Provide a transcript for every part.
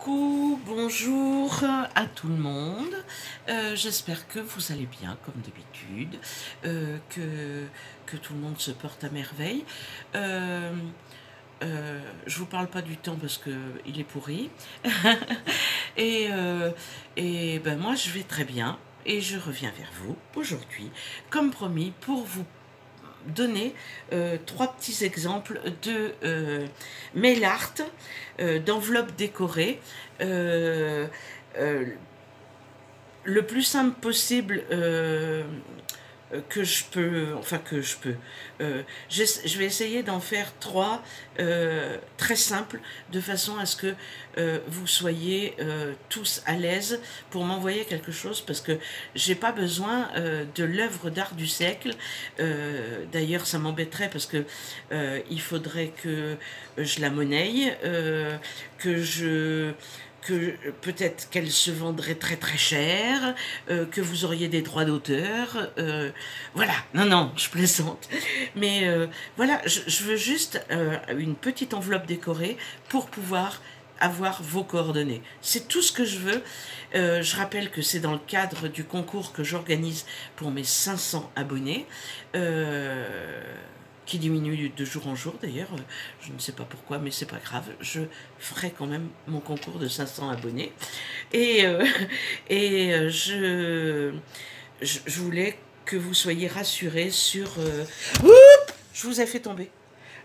Coucou, bonjour à tout le monde. J'espère que vous allez bien comme d'habitude, que tout le monde se porte à merveille. Je vous parle pas du temps parce que il est pourri. et, euh, et ben moi je vais très bien et je reviens vers vous aujourd'hui, comme promis, pour vous donner trois petits exemples de mail art, d'enveloppes décorées, euh, le plus simple possible que je peux, je vais essayer d'en faire trois très simples, de façon à ce que vous soyez tous à l'aise pour m'envoyer quelque chose, parce que j'ai pas besoin de l'œuvre d'art du siècle. D'ailleurs, ça m'embêterait parce que il faudrait que je la monnaie, que je que peut-être qu'elle se vendrait très très cher, que vous auriez des droits d'auteur. Voilà, non, je plaisante. Mais voilà, je veux juste une petite enveloppe décorée pour pouvoir avoir vos coordonnées. C'est tout ce que je veux. Je rappelle que c'est dans le cadre du concours que j'organise pour mes 500 abonnés. Qui diminue de jour en jour d'ailleurs, je ne sais pas pourquoi, mais c'est pas grave, je ferai quand même mon concours de 500 abonnés. Et, je voulais que vous soyez rassurés sur... Oups, je vous ai fait tomber.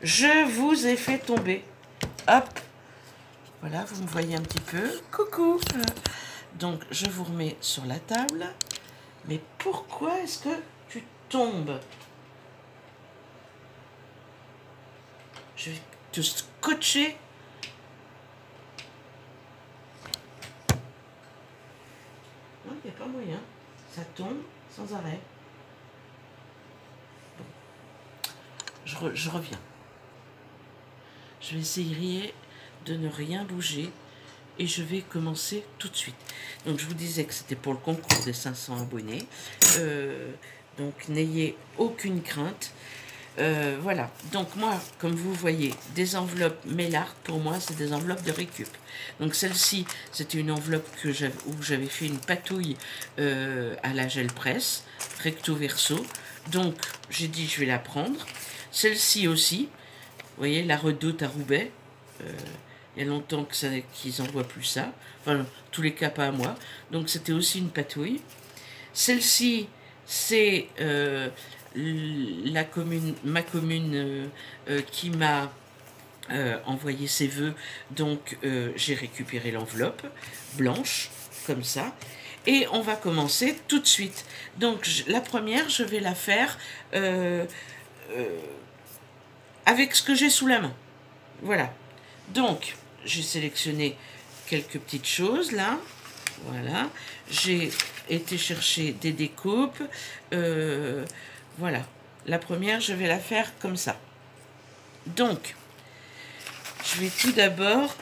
Je vous ai fait tomber. Hop. Voilà, vous me voyez un petit peu. Coucou. Donc, je vous remets sur la table. Mais pourquoi est-ce que tu tombes ? Je vais te scotcher. Non, il n'y a pas moyen. Ça tombe sans arrêt. Bon. Je reviens. Je vais essayer de ne rien bouger et je vais commencer tout de suite. Donc je vous disais que c'était pour le concours des 500 abonnés. Donc n'ayez aucune crainte. Voilà, donc moi, comme vous voyez, des enveloppes mail art, pour moi, c'est des enveloppes de récup. Donc celle-ci, c'était une enveloppe où j'avais fait une patouille à la gel presse, recto verso. Donc j'ai dit, je vais la prendre. Celle-ci aussi, vous voyez, la Redoute à Roubaix. Il y a longtemps qu'ils n'envoient plus ça. Enfin, en tous les cas, pas à moi. Donc c'était aussi une patouille. Celle-ci, c'est... ma commune qui m'a envoyé ses vœux, donc j'ai récupéré l'enveloppe blanche comme ça, et on va commencer tout de suite. Donc la première, je vais la faire avec ce que j'ai sous la main. Voilà, donc j'ai sélectionné quelques petites choses là. Voilà, j'ai été chercher des découpes. Voilà, la première, je vais la faire comme ça. Donc, je vais tout d'abord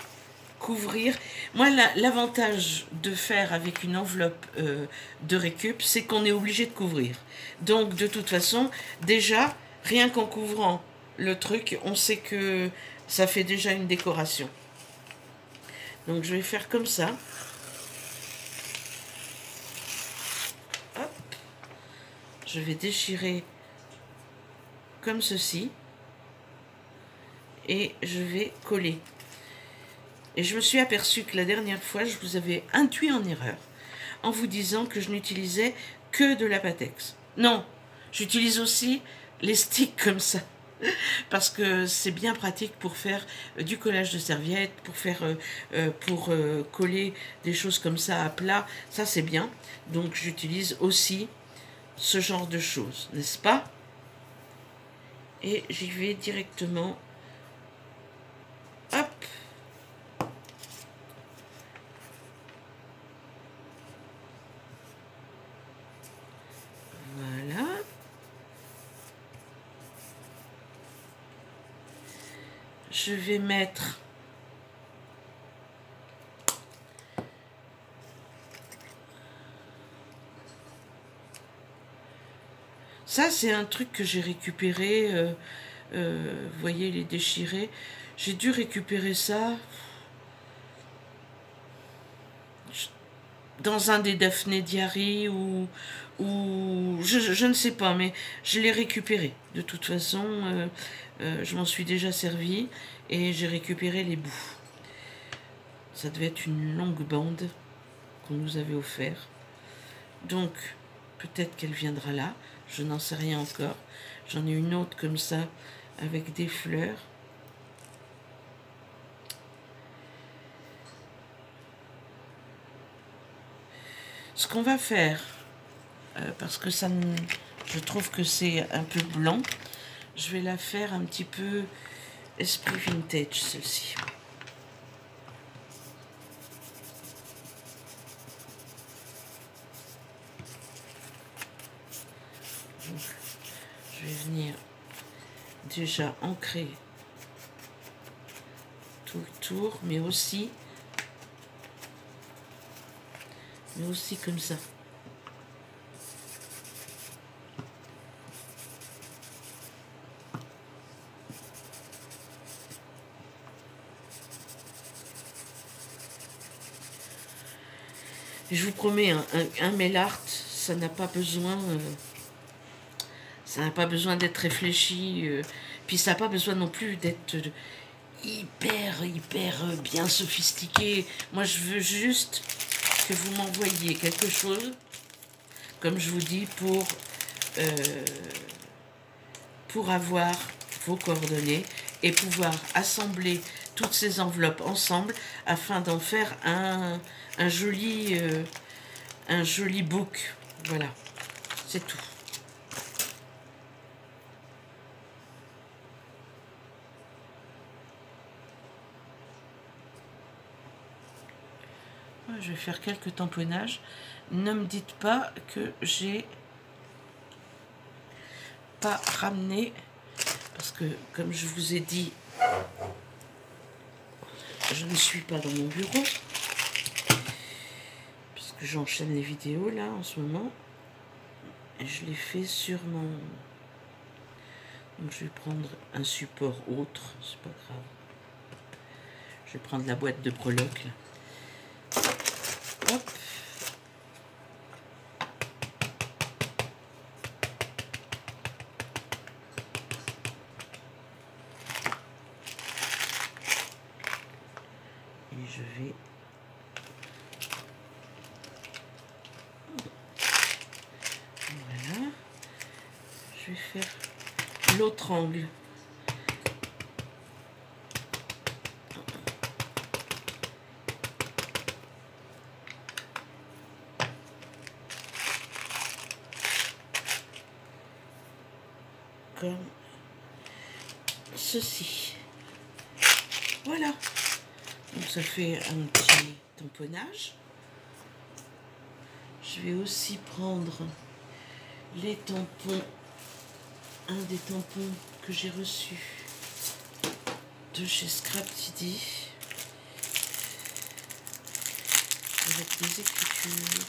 couvrir. Moi, l'avantage de faire avec une enveloppe de récup, c'est qu'on est obligé de couvrir. Donc, de toute façon, déjà, rien qu'en couvrant le truc, on sait que ça fait déjà une décoration. Donc, je vais faire comme ça. Hop. Je vais déchirer comme ceci et je vais coller. Et je me suis aperçue que la dernière fois, je vous avais induit en erreur en vous disant que je n'utilisais que de la Pattex. Non, j'utilise aussi les sticks comme ça, parce que c'est bien pratique pour faire du collage de serviettes, pour coller des choses comme ça à plat. Ça, c'est bien. Donc, j'utilise aussi ce genre de choses, n'est-ce pas? Et j'y vais directement. Hop. Voilà. Je vais mettre ça, c'est un truc que j'ai récupéré. Vous voyez, les déchirés. J'ai dû récupérer ça. dans un des Daphné Diary ou je ne sais pas, mais je l'ai récupéré. De toute façon, je m'en suis déjà servi et j'ai récupéré les bouts. Ça devait être une longue bande qu'on nous avait offert. Donc, peut-être qu'elle viendra là. Je n'en sais rien encore. J'en ai une autre comme ça, avec des fleurs. Ce qu'on va faire, parce que ça me, je trouve que c'est un peu blanc, je vais la faire un petit peu esprit vintage, celle-ci. Je vais venir déjà ancrer tout le tour, mais aussi comme ça. Et je vous promets, un mail art, ça n'a pas besoin, d'être réfléchi, puis ça n'a pas besoin non plus d'être hyper bien sophistiqué. Moi, je veux juste que vous m'envoyiez quelque chose, comme je vous dis, pour avoir vos coordonnées et pouvoir assembler toutes ces enveloppes ensemble afin d'en faire un joli book. Voilà, c'est tout. Je vais faire quelques tamponnages. Ne me dites pas que j'ai pas ramené, parce que comme je vous ai dit, je ne suis pas dans mon bureau, puisque j'enchaîne les vidéos là en ce moment, et je les fais sur mon... Donc je vais prendre un support autre, c'est pas grave. Je vais prendre la boîte de breloques là. Hop. Et je vais... Voilà. Je vais faire l'autre angle. Comme ceci. Voilà. Donc ça fait un petit tamponnage. Je vais aussi prendre les tampons, un des tampons que j'ai reçu de chez Scrap Tidy, avec des écritures.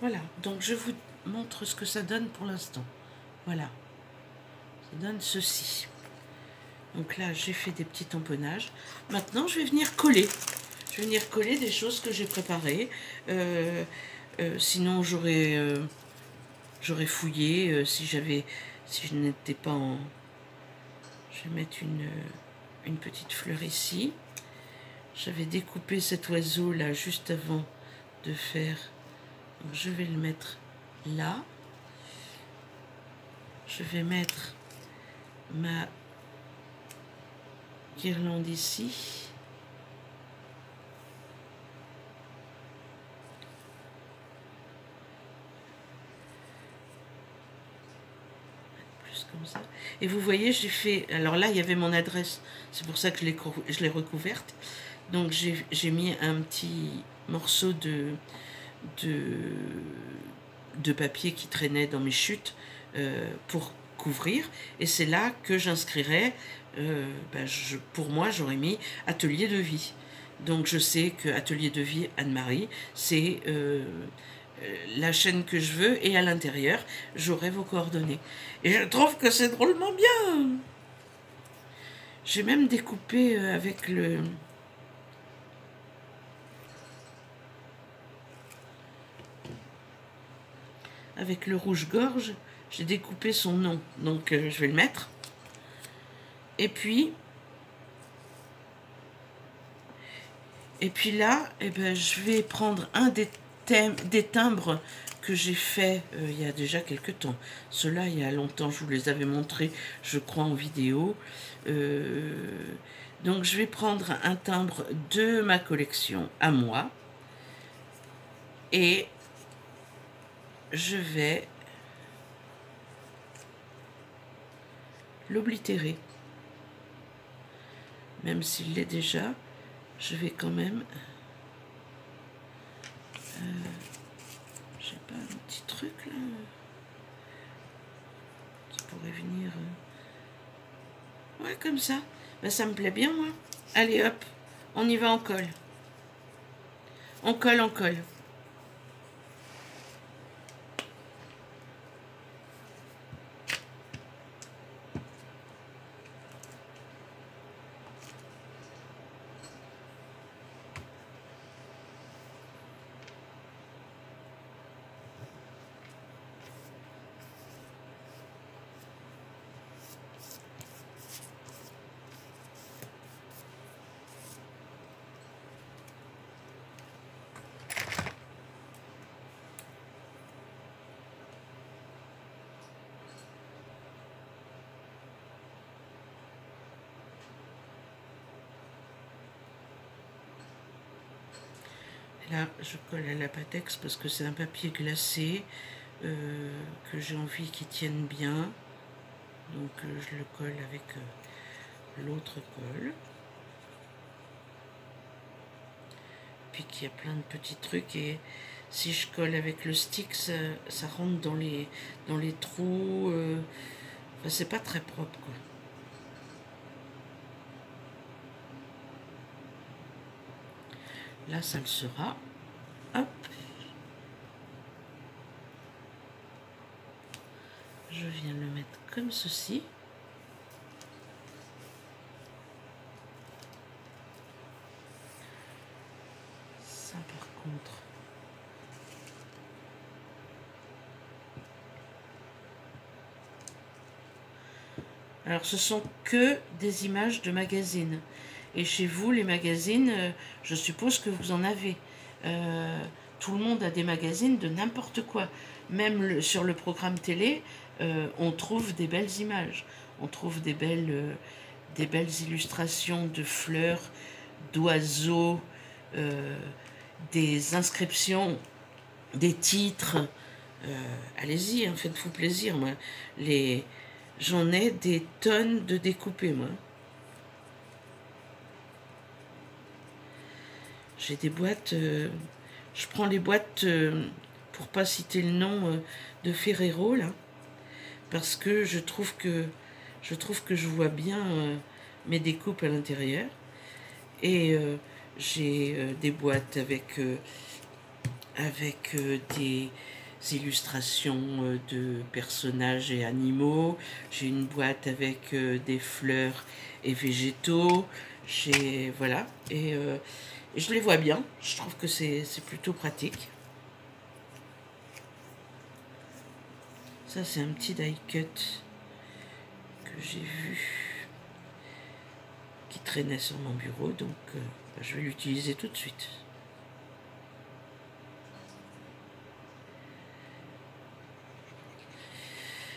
Voilà, donc je vous montre ce que ça donne pour l'instant. Voilà, ça donne ceci. Donc là, j'ai fait des petits tamponnages. Maintenant, je vais venir coller. Je vais venir coller des choses que j'ai préparées. Sinon, j'aurais fouillé si je n'étais pas en... Je vais mettre une petite fleur ici. J'avais découpé cet oiseau là juste avant de faire... Donc, je vais le mettre là. Je vais mettre ma guirlande ici. Plus comme ça. Et vous voyez, j'ai fait... Alors là, il y avait mon adresse. C'est pour ça que je l'ai recouverte. Donc j'ai mis un petit morceau de papier qui traînait dans mes chutes pour couvrir. Et c'est là que j'inscrirai, pour moi, j'aurais mis atelier de vie. Donc je sais que atelier de vie Anne-Marie, c'est la chaîne que je veux, et à l'intérieur, j'aurai vos coordonnées. Et je trouve que c'est drôlement bien. J'ai même découpé avec le... Avec le rouge-gorge, j'ai découpé son nom. Donc je vais le mettre. Et puis là, je vais prendre un des timbres que j'ai fait il y a déjà quelques temps. Ceux-là, il y a longtemps, je vous les avais montrés, je crois, en vidéo. Donc je vais prendre un timbre de ma collection à moi. Et je vais l'oblitérer. Même s'il l'est déjà, je vais quand même... j'ai pas un petit truc là qui pourrait venir... Ouais, comme ça. Ça me plaît bien, moi. Allez, hop, on y va, on colle. On colle, on colle. Là, je colle à la Patex parce que c'est un papier glacé que j'ai envie qu'il tienne bien. Donc, je le colle avec l'autre colle. Puis qu'il y a plein de petits trucs. Et si je colle avec le stick, ça rentre dans les trous. Enfin, c'est pas très propre, quoi. Là, ça le sera. Hop. Je viens le mettre comme ceci. Ça, par contre... Alors, ce sont que des images de magazines. Et chez vous, les magazines, je suppose que vous en avez. Tout le monde a des magazines de n'importe quoi. Même sur le programme télé, on trouve des belles images. On trouve des belles illustrations de fleurs, d'oiseaux, des inscriptions, des titres. Allez-y, hein, faites-vous plaisir. Moi, j'en ai des tonnes de découpés, moi. J'ai des boîtes, je prends les boîtes, pour pas citer le nom, de Ferrero, là, parce que je trouve que je vois bien mes découpes à l'intérieur. Et j'ai des boîtes avec des illustrations de personnages et animaux. J'ai une boîte avec des fleurs et végétaux. Voilà. Et je les vois bien. Je trouve que c'est plutôt pratique. Ça, c'est un petit die cut que j'ai vu qui traînait sur mon bureau. Donc, je vais l'utiliser tout de suite.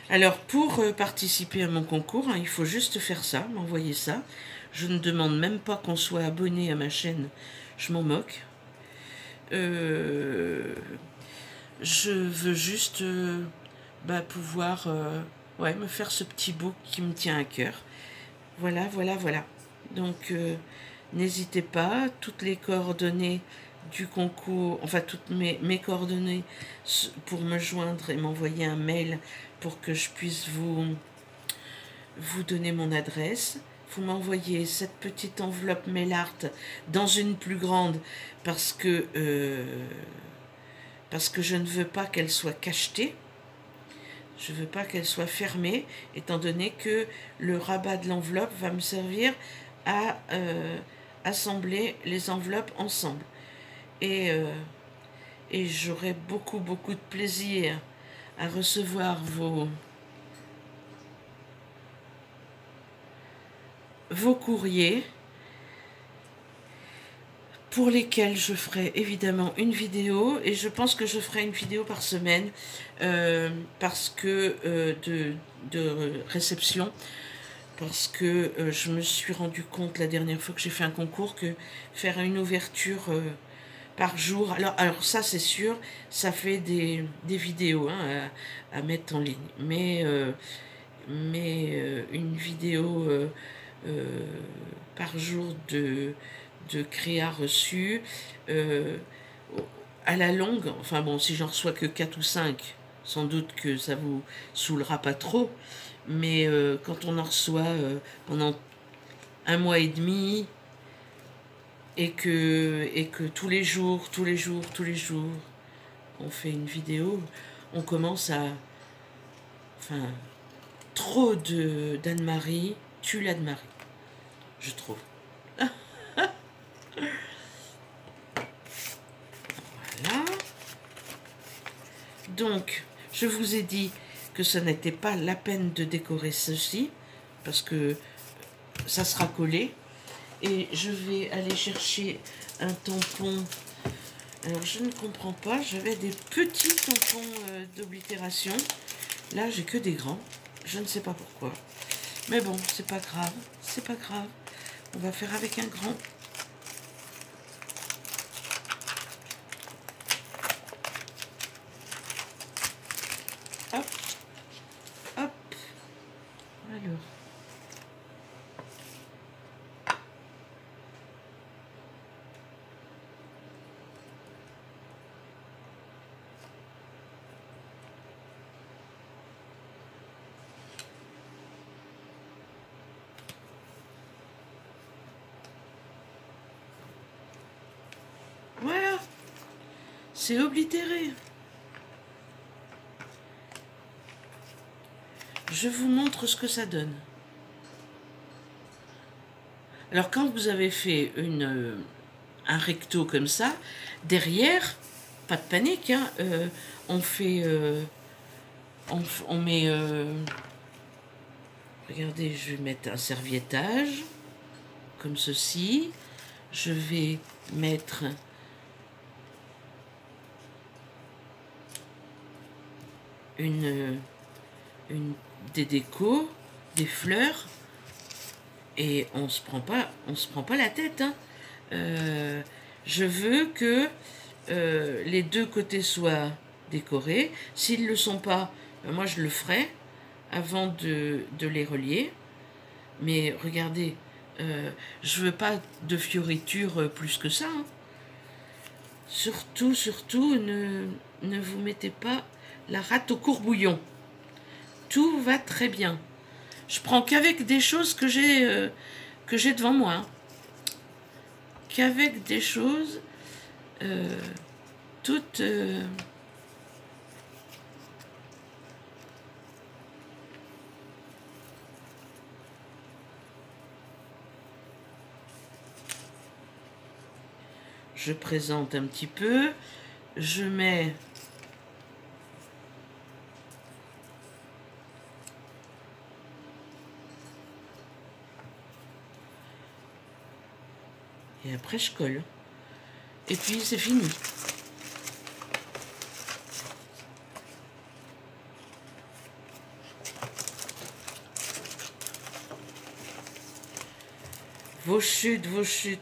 Alors, pour participer à mon concours, hein, il faut juste faire ça, m'envoyer ça. Je ne demande même pas qu'on soit abonné à ma chaîne, je m'en moque. Je veux juste pouvoir me faire ce petit book qui me tient à cœur. Voilà. Donc, n'hésitez pas, toutes les coordonnées du concours, enfin toutes mes coordonnées pour me joindre et m'envoyer un mail pour que je puisse vous donner mon adresse. Vous m'envoyez cette petite enveloppe Mailart dans une plus grande parce que je ne veux pas qu'elle soit cachetée. Je ne veux pas qu'elle soit fermée, étant donné que le rabat de l'enveloppe va me servir à assembler les enveloppes ensemble. Et j'aurai beaucoup de plaisir à recevoir vos courriers, pour lesquels je ferai évidemment une vidéo, et je pense que je ferai une vidéo par semaine parce que de réception, parce que je me suis rendu compte la dernière fois que j'ai fait un concours que faire une ouverture par jour, alors ça c'est sûr, ça fait des vidéos hein, à mettre en ligne, mais une vidéo par jour de créa reçu à la longue, enfin bon, si j'en reçois que 4 ou 5, sans doute que ça vous saoulera pas trop, mais quand on en reçoit pendant un mois et demi, et que tous les jours, on fait une vidéo, on commence à... Enfin, trop d'Anne-Marie tue l'Anne-Marie, je trouve. Voilà. Donc, je vous ai dit que ce n'était pas la peine de décorer ceci, parce que ça sera collé. Et je vais aller chercher un tampon. Alors, je ne comprends pas, j'avais des petits tampons d'oblitération. Là, j'ai que des grands. Je ne sais pas pourquoi. Mais bon, c'est pas grave. C'est pas grave. On va faire avec un grand. Hop. Hop. Alors. Voilà. C'est oblitéré. Je vous montre ce que ça donne. Alors quand vous avez fait un recto comme ça, derrière, pas de panique, hein, on fait... on met... regardez, je vais mettre un serviettage, comme ceci. Je vais mettre... des décos, des fleurs, et on se prend pas la tête. Hein. Je veux que les deux côtés soient décorés. S'ils ne le sont pas, moi je le ferai avant de les relier. Mais regardez, je veux pas de fioritures plus que ça. Hein. Surtout, ne vous mettez pas la rate au courbouillon. Tout va très bien. Je prends qu'avec des choses que j'ai devant moi. Hein. Qu'avec des choses toutes... je présente un petit peu. Je mets... Et après, je colle. Et puis, c'est fini. Vos chutes,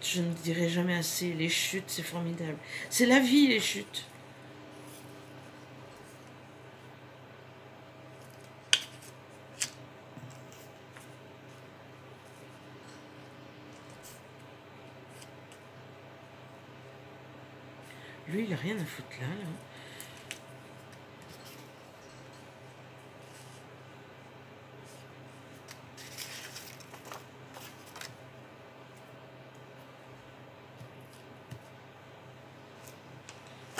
je ne dirai jamais assez. Les chutes, c'est formidable. C'est la vie, les chutes. lui, il a rien à foutre là.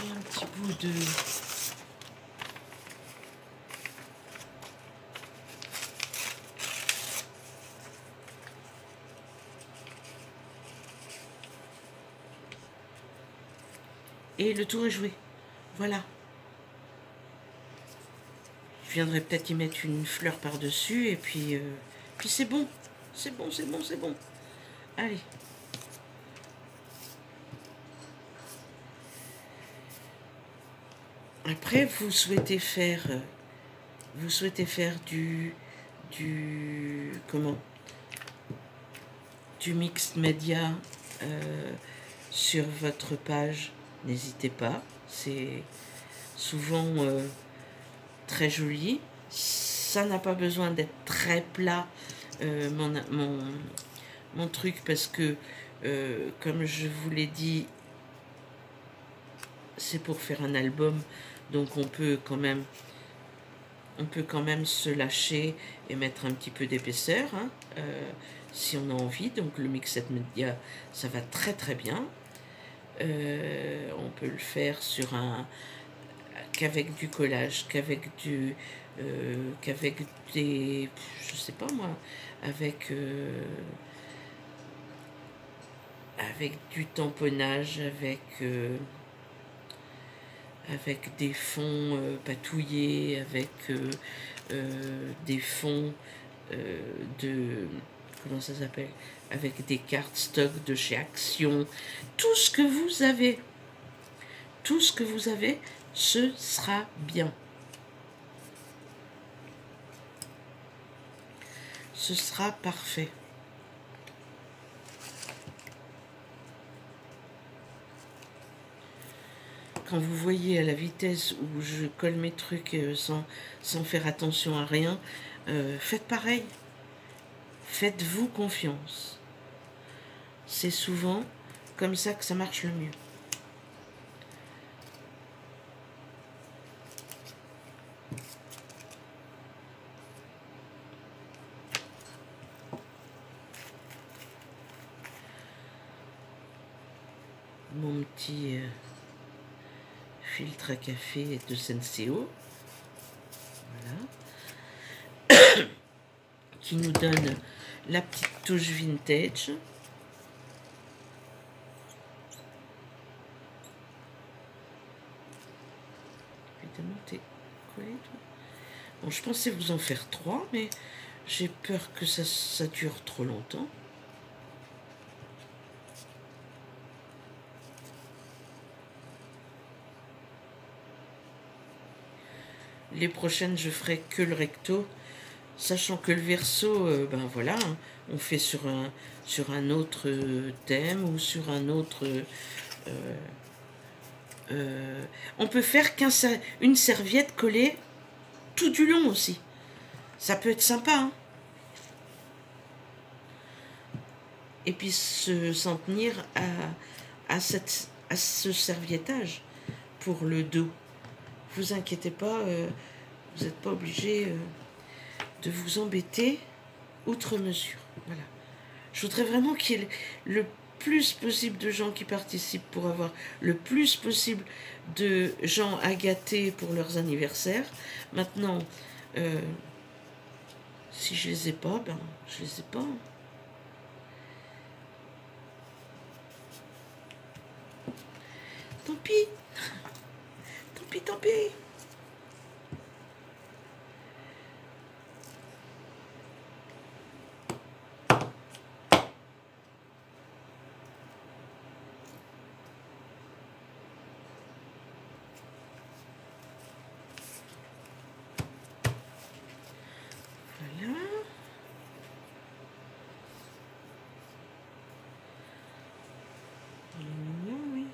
Et un petit bout de... Et le tour est joué. Voilà. Je viendrai peut-être y mettre une fleur par-dessus et puis c'est bon. C'est bon, c'est bon, c'est bon. Allez. Après, vous souhaitez faire comment? Du mixed media sur votre page, n'hésitez pas. C'est souvent très joli. Ça n'a pas besoin d'être très plat, mon truc, parce que, comme je vous l'ai dit, c'est pour faire un album, donc on peut quand même se lâcher et mettre un petit peu d'épaisseur, hein, si on a envie. Donc le mixed media, ça va très très bien. On peut le faire sur qu'avec du collage, qu'avec des, je sais pas moi, avec du tamponnage, avec des fonds patouillés, avec des fonds de... Comment ça s'appelle? Avec des cartes stock de chez Action. Tout ce que vous avez, ce sera bien. Ce sera parfait. Quand vous voyez à la vitesse où je colle mes trucs sans faire attention à rien, faites pareil. Faites-vous confiance. C'est souvent comme ça que ça marche le mieux. Mon petit filtre à café de Senseo, voilà, qui nous donne la petite touche vintage. Évidemment, t'es collé, toi. Bon, je pensais vous en faire 3, mais j'ai peur que ça dure trop longtemps. Les prochaines, je ferai que le recto, sachant que le verso, ben voilà, hein, on fait sur un autre thème ou sur un autre... on peut faire une serviette collée tout du long aussi. Ça peut être sympa, hein. Et puis s'en tenir à ce serviettage pour le dos. Vous inquiétez pas, vous n'êtes pas obligé de vous embêter outre mesure. Voilà. Je voudrais vraiment qu'il y ait le plus possible de gens qui participent pour avoir le plus possible de gens à gâter pour leurs anniversaires. Maintenant, si je les ai pas, ben je les ai pas. Tant pis. Tant pis, tant pis. Voilà. Il est mignon, oui.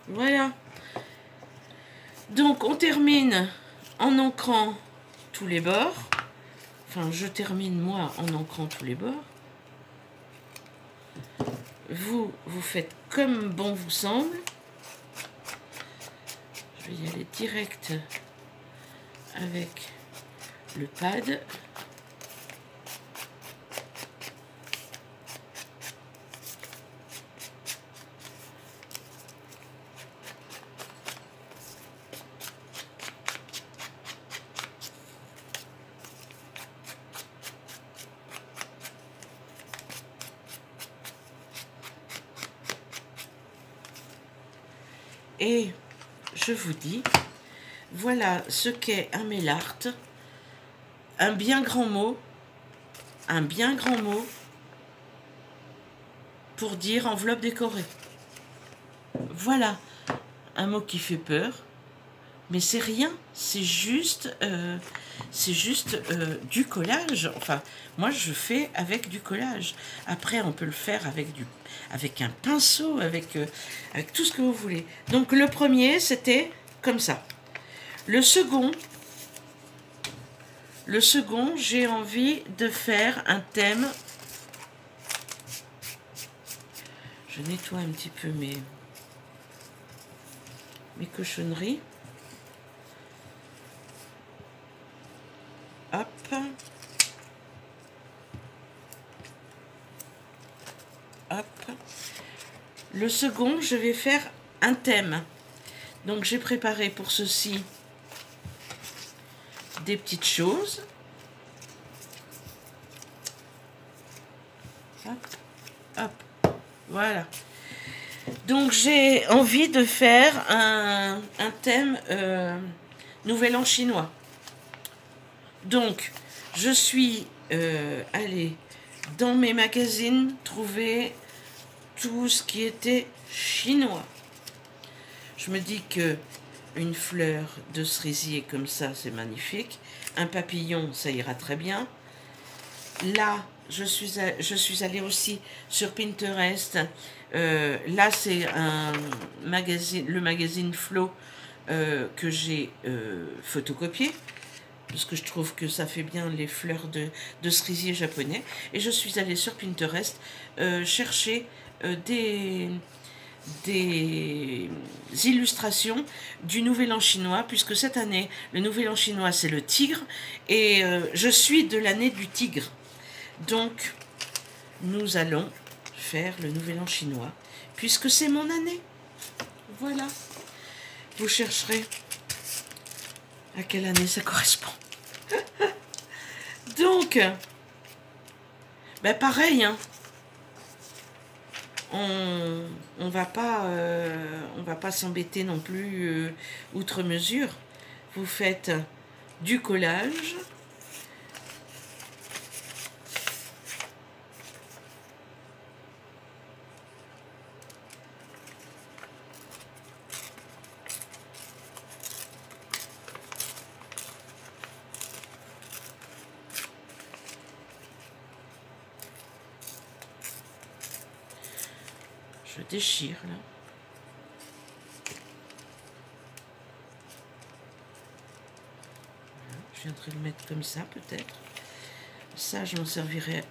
Voilà. Donc on termine en encrant tous les bords. Enfin, je termine moi en encrant tous les bords. Vous faites comme bon vous semble. Je vais y aller direct avec le pad. Et je vous dis, voilà ce qu'est un mail art. Un bien grand mot pour dire enveloppe décorée. Voilà, un mot qui fait peur, mais c'est rien, c'est juste du collage. Enfin, moi je fais avec du collage. Après, on peut le faire avec un pinceau, avec tout ce que vous voulez. Donc le premier, c'était comme ça. Le second, j'ai envie de faire un thème. Je nettoie un petit peu mes cochonneries. Hop. Hop. Le second, je vais faire un thème. Donc j'ai préparé pour ceci des petites choses. Hop. Hop. Voilà. Donc j'ai envie de faire un thème Nouvel An chinois. Donc je suis allée dans mes magazines trouver tout ce qui était chinois. Je me dis que une fleur de cerisier comme ça, c'est magnifique. Un papillon, ça ira très bien. Là, je suis allée aussi sur Pinterest. Là, c'est le magazine Flow que j'ai photocopié, parce que je trouve que ça fait bien les fleurs de cerisier japonais. Et je suis allée sur Pinterest chercher des illustrations du Nouvel An chinois, puisque cette année, le Nouvel An chinois, c'est le tigre, et je suis de l'année du tigre. Donc, nous allons faire le Nouvel An chinois, puisque c'est mon année. Voilà. Vous chercherez à quelle année ça correspond. Donc, ben pareil, hein. On va pas s'embêter non plus outre mesure. Vous faites du collage. Je déchire là. Je viendrai le mettre comme ça peut-être. Ça, je m'en servirai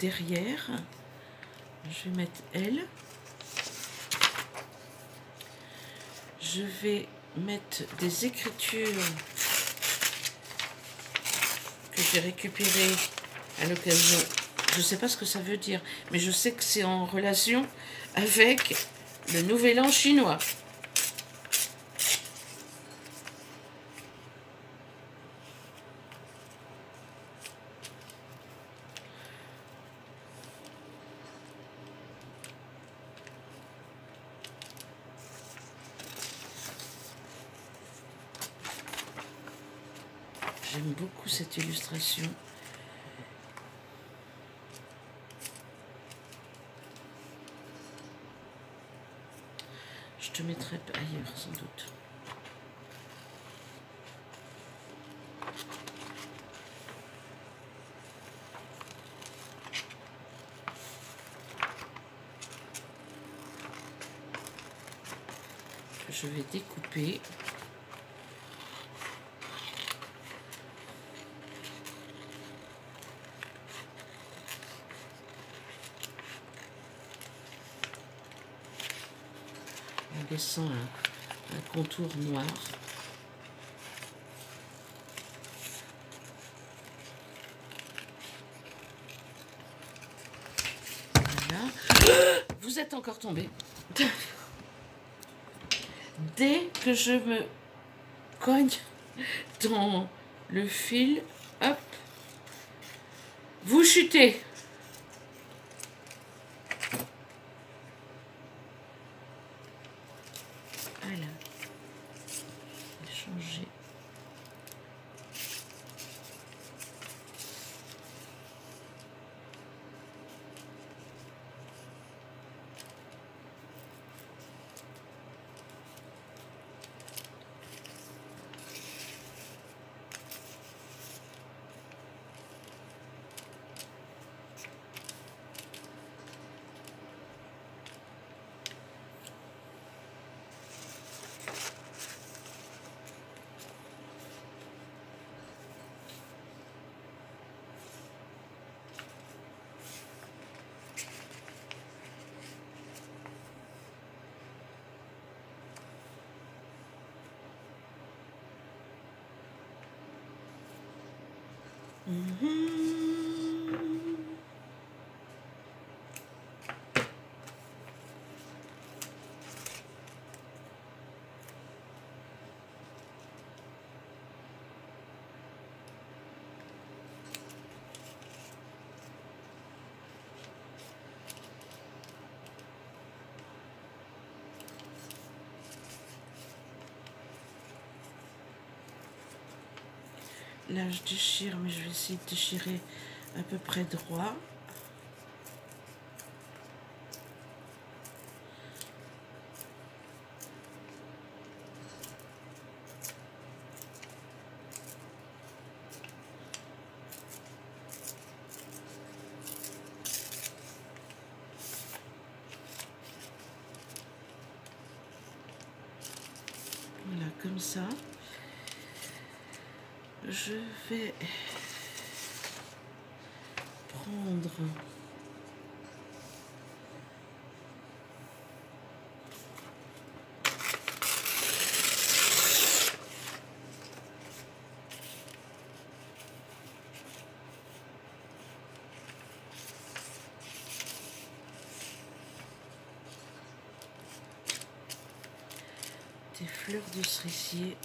derrière. Je vais mettre elle. Je vais mettre des écritures que j'ai récupérées à l'occasion. Je ne sais pas ce que ça veut dire, mais je sais que c'est en relation avec le Nouvel An chinois. J'aime beaucoup cette illustration. Je te mettrai ailleurs sans doute. je vais découper. En laissant un contour noir. Voilà. Vous êtes encore tombé. Dès que je me cogne dans le fil, hop, vous chutez. Voilà. Changer. Là, je déchire, mais je vais essayer de déchirer à peu près droit. Voilà, comme ça. Je vais prendre des fleurs de cerisier.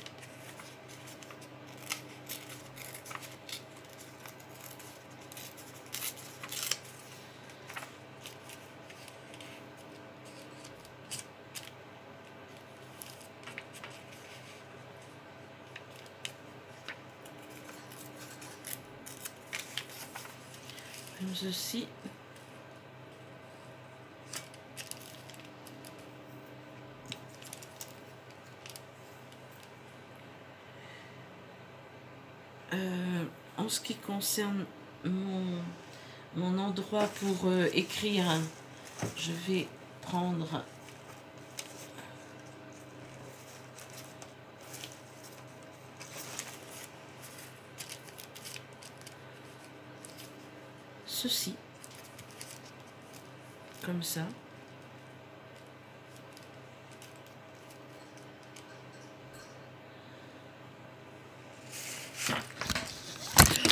Comme ceci. En ce qui concerne mon endroit pour écrire, je vais prendre ceci, comme ça.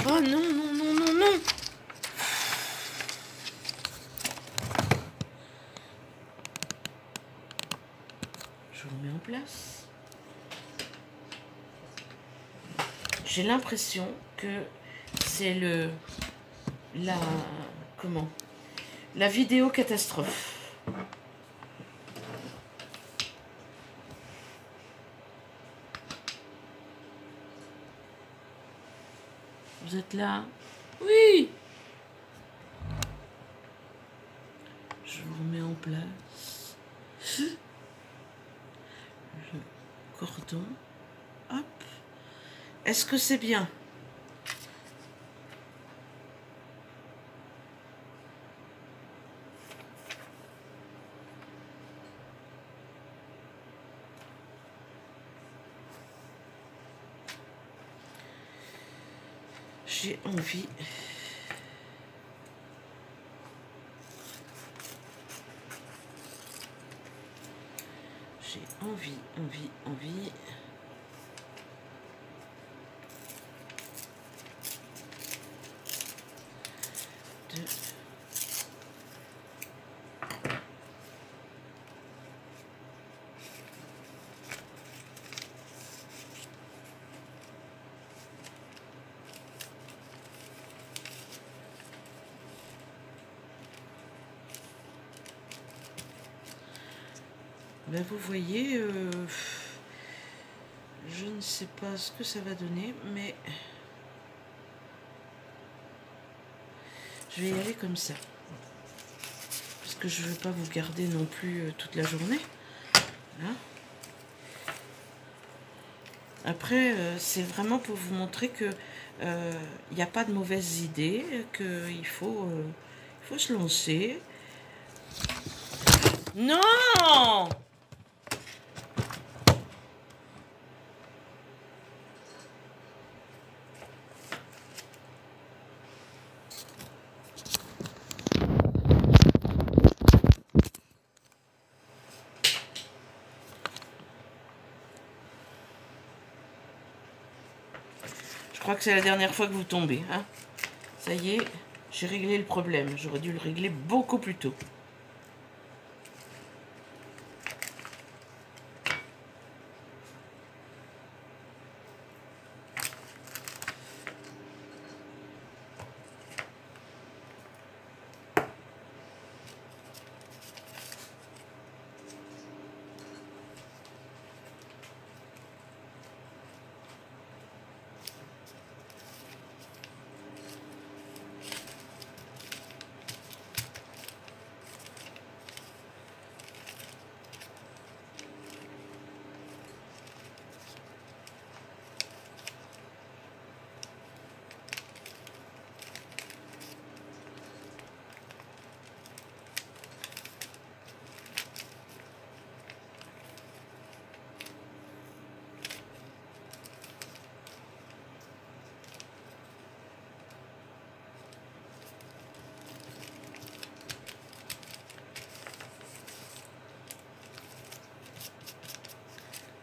Oh non, non, non, non, non! Je remets en place. J'ai l'impression que c'est la vidéo catastrophe. Vous êtes là? Oui! Je vous remets en place. Le cordon. Hop. Est-ce que c'est bien? j'ai envie envie de ben vous voyez, je ne sais pas ce que ça va donner, mais je vais y aller comme ça. Parce que je ne veux pas vous garder non plus toute la journée. Là. Après, c'est vraiment pour vous montrer que il n'y a pas de mauvaises idées, qu'il faut se lancer. Non! Je crois que c'est la dernière fois que vous tombez. Hein. Ça y est, j'ai réglé le problème. J'aurais dû le régler beaucoup plus tôt.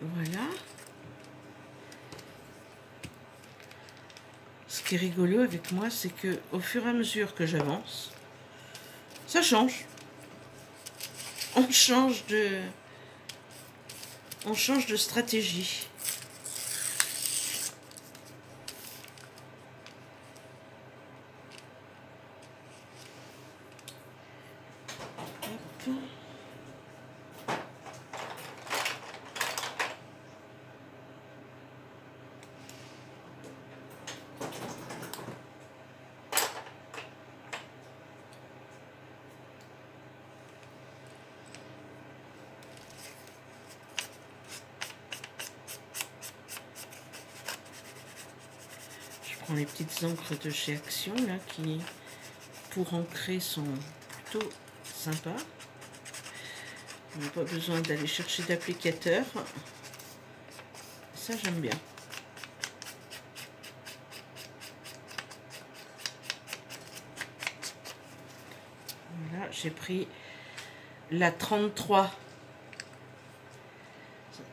Voilà. Ce qui est rigolo avec moi, c'est que au fur et à mesure que j'avance, ça change. On change de stratégie. Hop. Les petites encres de chez Action là qui pour ancrer sont plutôt sympas. On n'a pas besoin d'aller chercher d'applicateur. Ça j'aime bien. Voilà, j'ai pris la 33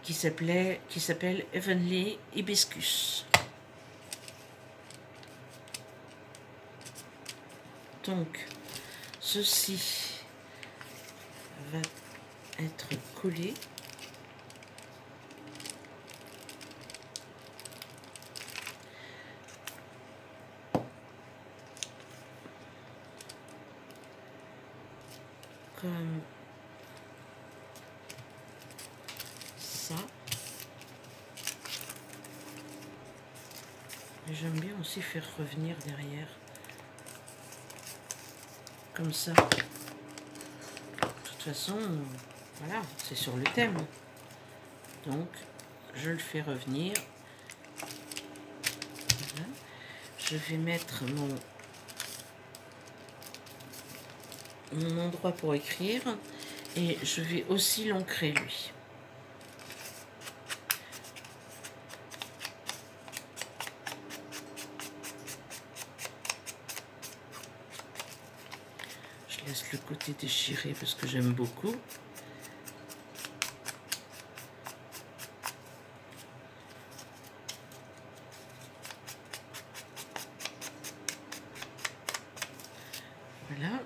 qui s'appelle Heavenly Hibiscus. Donc, ceci va être collé. Comme ça. J'aime bien aussi faire revenir derrière. Comme ça. De toute façon, voilà, c'est sur le thème. Donc, je le fais revenir. Voilà. Je vais mettre mon endroit pour écrire. Et je vais aussi l'ancrer, lui. laisse le côté déchiré parce que j'aime beaucoup. Voilà.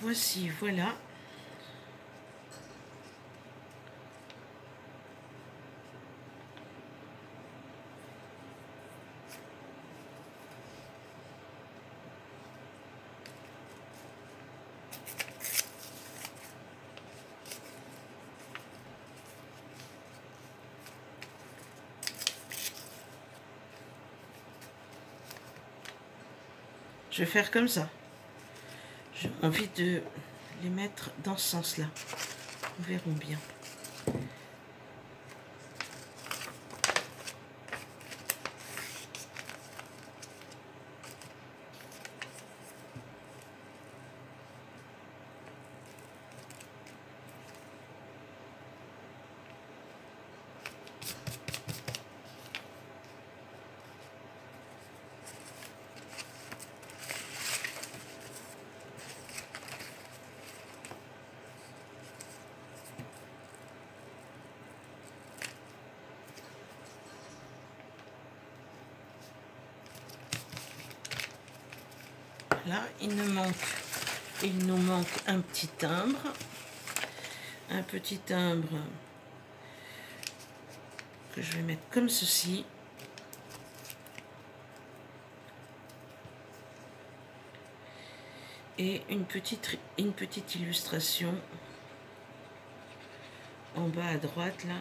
Voici, voilà. Je vais faire comme ça. J'ai envie de les mettre dans ce sens-là. Nous verrons bien. Là, il nous manque un petit timbre. Un petit timbre que je vais mettre comme ceci. Et une petite illustration en bas à droite là.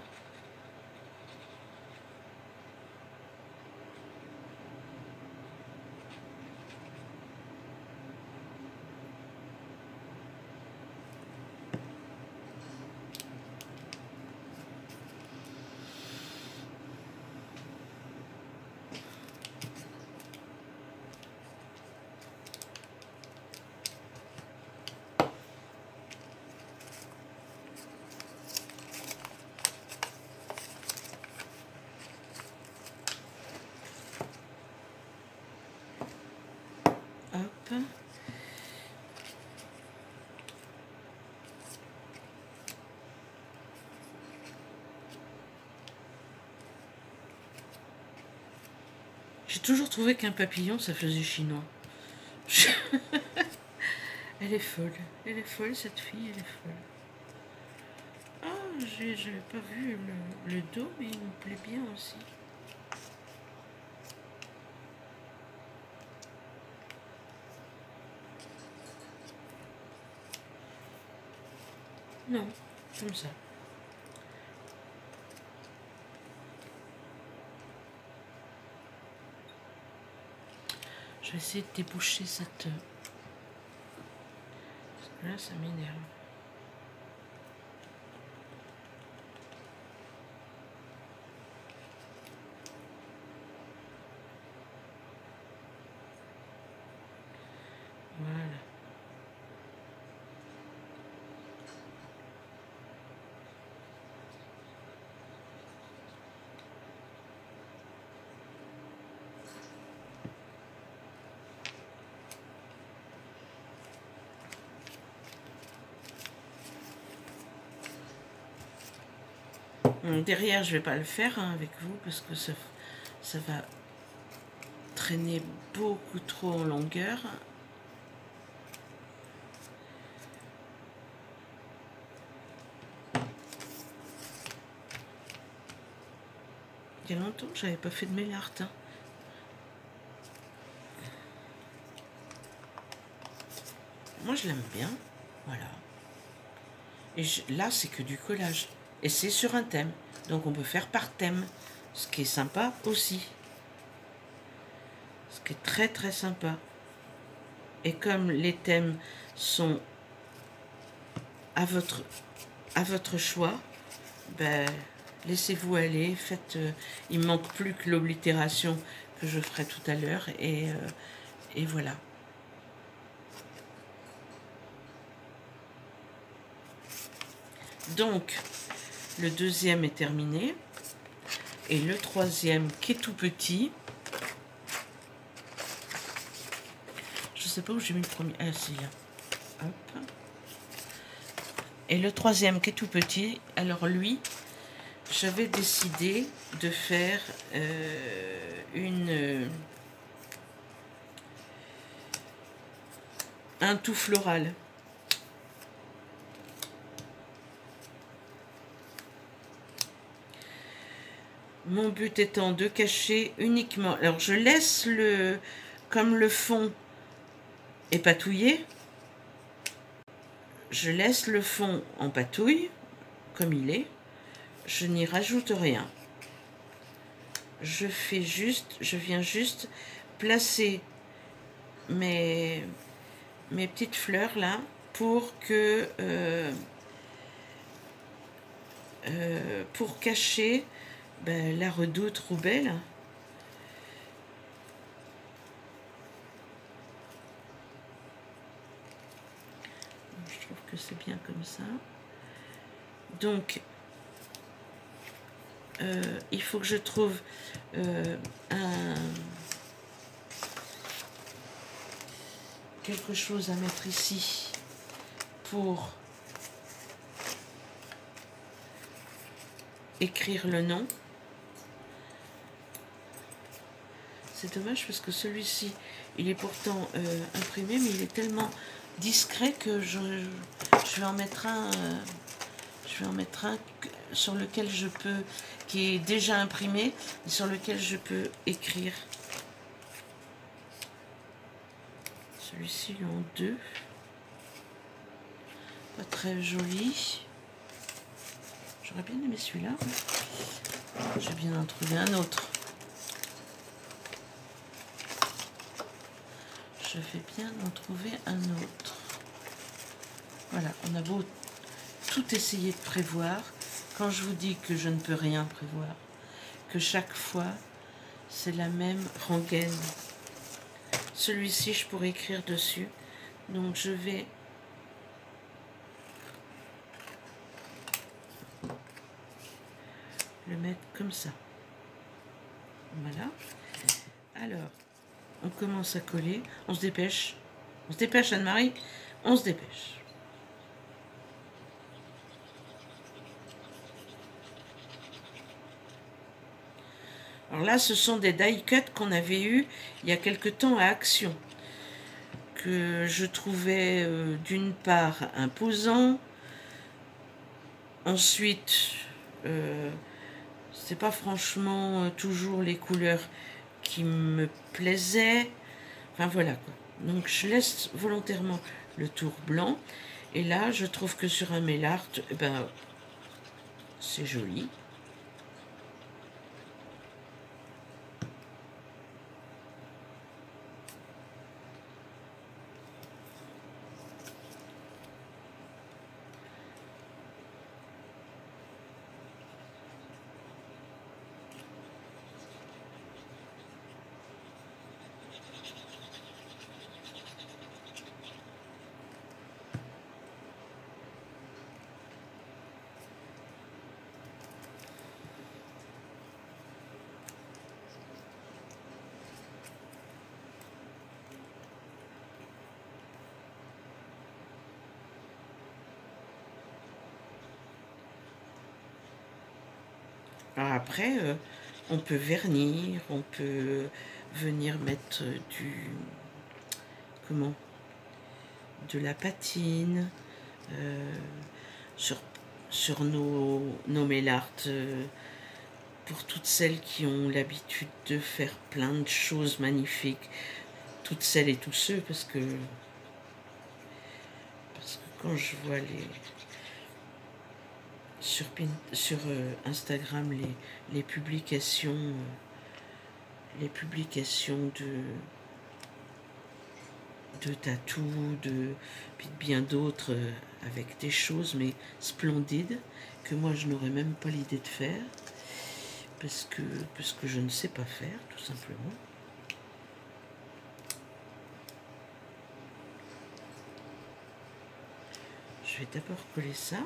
Hop. J'ai toujours trouvé qu'un papillon, ça faisait chinois. Elle est folle cette fille, elle est folle. Ah, j'avais pas vu le dos, mais il me plaît bien aussi. Non, comme ça. Je vais essayer de déboucher cette... Parce que là, ça m'énerve. Voilà. Derrière, je vais pas le faire avec vous parce que ça va traîner beaucoup trop en longueur. Il y a longtemps que j'avais pas fait de mélarte. Hein. Moi, je l'aime bien. Voilà. Et là, c'est que du collage. Et c'est sur un thème. Donc, on peut faire par thème. Ce qui est sympa aussi. ce qui est très très sympa. Et comme les thèmes sont à votre choix, ben, laissez-vous aller, faites. Il me manque plus que l'oblitération que je ferai tout à l'heure et voilà. Donc, le deuxième est terminé. Et le troisième, qui est tout petit. Je ne sais pas où j'ai mis le premier. Ah, c'est là. Hop. Et le troisième, qui est tout petit. Alors, lui, j'avais décidé de faire un tout floral. Mon but étant de cacher uniquement... Alors, je laisse comme le fond est patouillé, je laisse le fond en patouille, comme il est. Je n'y rajoute rien. Je viens juste placer mes petites fleurs là pour cacher la redoute roubeille. Je trouve que c'est bien comme ça. Donc, il faut que je trouve quelque chose à mettre ici pour écrire le nom. C'est dommage parce que celui-ci, il est pourtant imprimé, mais il est tellement discret que je vais en mettre un. Je vais en mettre un sur lequel je peux, qui est déjà imprimé, et sur lequel je peux écrire. Celui-ci, il est en deux. Pas très joli. J'aurais bien aimé celui-là. Je vais bien en trouver un autre. Je vais bien en trouver un autre. Voilà, on a beau tout essayer de prévoir. Quand je vous dis que je ne peux rien prévoir, que chaque fois, c'est la même rengaine. Celui-ci, je pourrais écrire dessus. Donc, je vais le mettre comme ça. Voilà. Alors, on commence à coller. On se dépêche. On se dépêche, Anne-Marie. On se dépêche. Alors là, ce sont des die cuts qu'on avait eu il y a quelque temps à Action, que je trouvais d'une part imposant, ensuite c'est pas franchement toujours les couleurs qui me plaisaient, enfin voilà quoi. Donc je laisse volontairement le tour blanc, et là je trouve que sur un mail art, c'est joli. Alors après, on peut vernir, on peut venir mettre de la patine sur nos mail art, pour toutes celles qui ont l'habitude de faire plein de choses magnifiques, toutes celles et tous ceux, parce que quand je vois sur Instagram les publications, les publications de tatou, puis de bien d'autres avec des choses mais splendides que moi je n'aurais même pas l'idée de faire parce que je ne sais pas faire tout simplement. Je vais d'abord coller ça.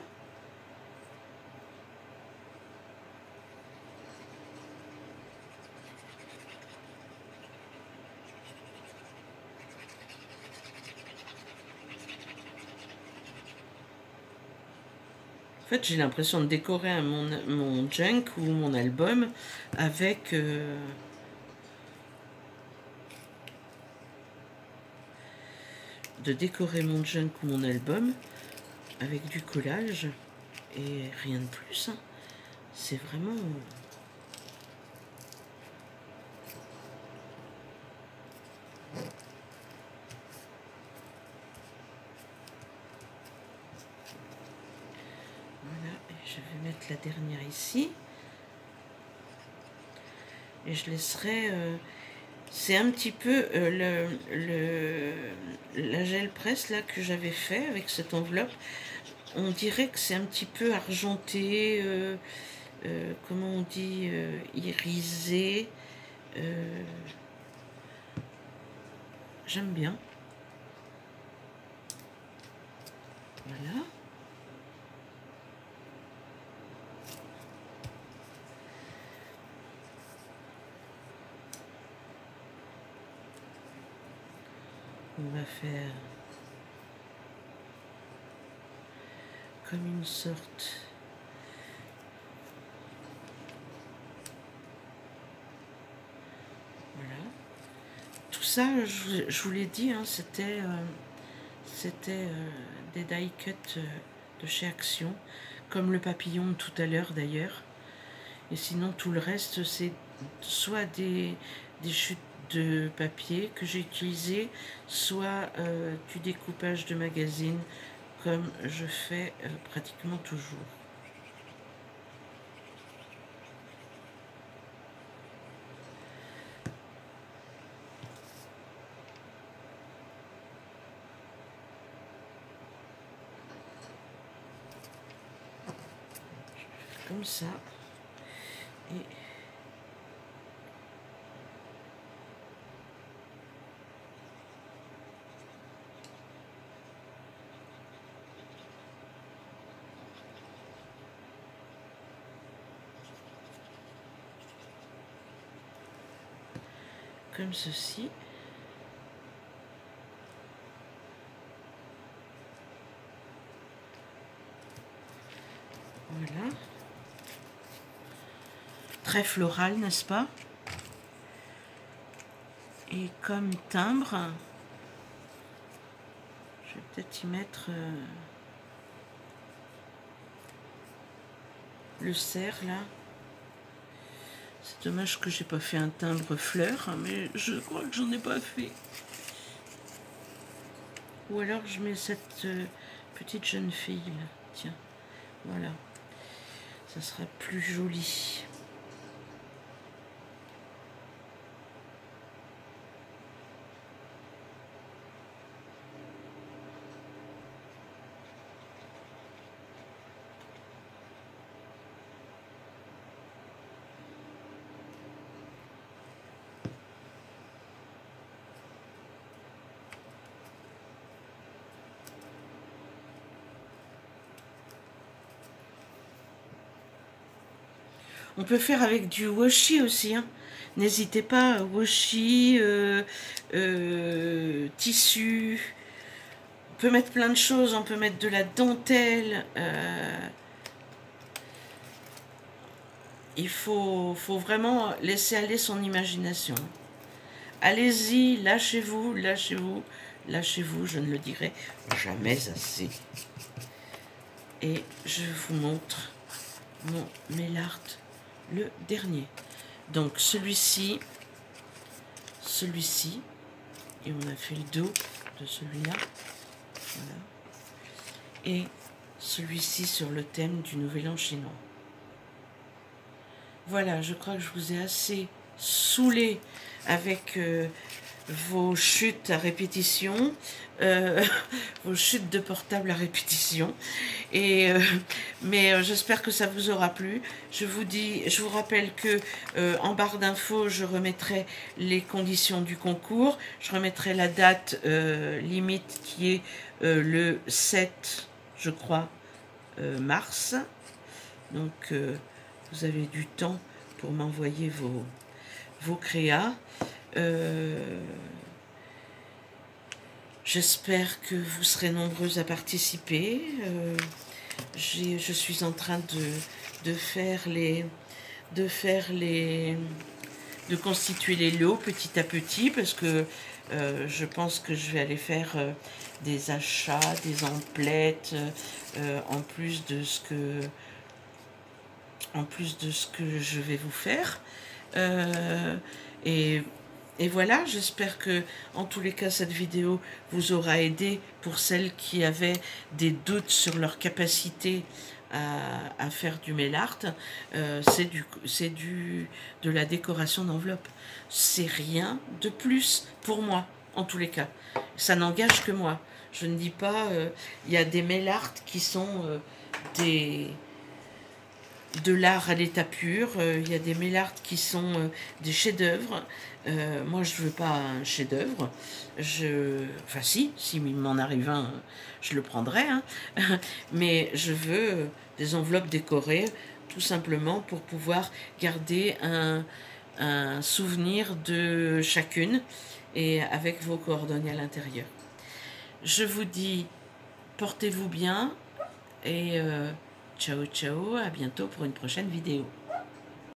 En fait, j'ai l'impression de décorer mon junk ou mon album avec mon album avec du collage et rien de plus. Hein. C'est vraiment... Voilà, et je vais mettre la dernière ici. Et je laisserai... c'est un petit peu la gel presse là que j'avais fait avec cette enveloppe. On dirait que c'est un petit peu argenté, comment on dit, irisé. J'aime bien. Voilà. On va faire comme une sorte voilà. Tout ça, je vous l'ai dit, hein, c'était des die cuts de chez Action, comme le papillon de tout à l'heure d'ailleurs. Et sinon tout le reste c'est soit des chutes de papier que j'ai utilisé, soit du découpage de magazine comme je fais pratiquement toujours. Comme ça et comme ceci. Voilà. Très floral, n'est-ce pas? Et comme timbre, je vais peut-être y mettre le cerf là. C'est dommage que j'ai pas fait un timbre fleur, mais je crois que j'en ai pas fait. Ou alors je mets cette petite jeune fille là. Tiens, voilà. Ça sera plus joli. On peut faire avec du washi aussi. Hein. N'hésitez pas, washi, tissu. On peut mettre plein de choses. On peut mettre de la dentelle. Il faut vraiment laisser aller son imagination. Allez-y, lâchez-vous, lâchez-vous, lâchez-vous. Je ne le dirai jamais assez. Et je vous montre mon Mail Art, le dernier. Donc celui-ci, et on a fait le dos de celui-là, voilà. Et celui-ci sur le thème du Nouvel An chinois. Voilà, je crois que je vous ai assez saoulé avec vos chutes à répétition, vos chutes de portable à répétition. Mais j'espère que ça vous aura plu. Je vous rappelle que en barre d'infos, je remettrai les conditions du concours. Je remettrai la date limite qui est le 7, je crois, mars. Donc vous avez du temps pour m'envoyer vos créas. J'espère que vous serez nombreux à participer. Je suis en train de constituer les lots petit à petit parce que je pense que je vais aller faire des achats, des emplettes, en plus de ce que je vais vous faire. Et voilà, j'espère que en tous les cas cette vidéo vous aura aidé pour celles qui avaient des doutes sur leur capacité à faire du mail art. C'est de la décoration d'enveloppe. C'est rien de plus pour moi, en tous les cas. Ça n'engage que moi. Je ne dis pas, il y a des mail art qui sont de l'art à l'état pur, il y a des mail art qui sont des chefs-d'œuvre. Moi, je veux pas un chef-d'œuvre. Enfin, si il m'en arrive un, je le prendrai. Hein. Mais je veux des enveloppes décorées, tout simplement pour pouvoir garder un souvenir de chacune et avec vos coordonnées à l'intérieur. Je vous dis, portez-vous bien et ciao ciao, à bientôt pour une prochaine vidéo.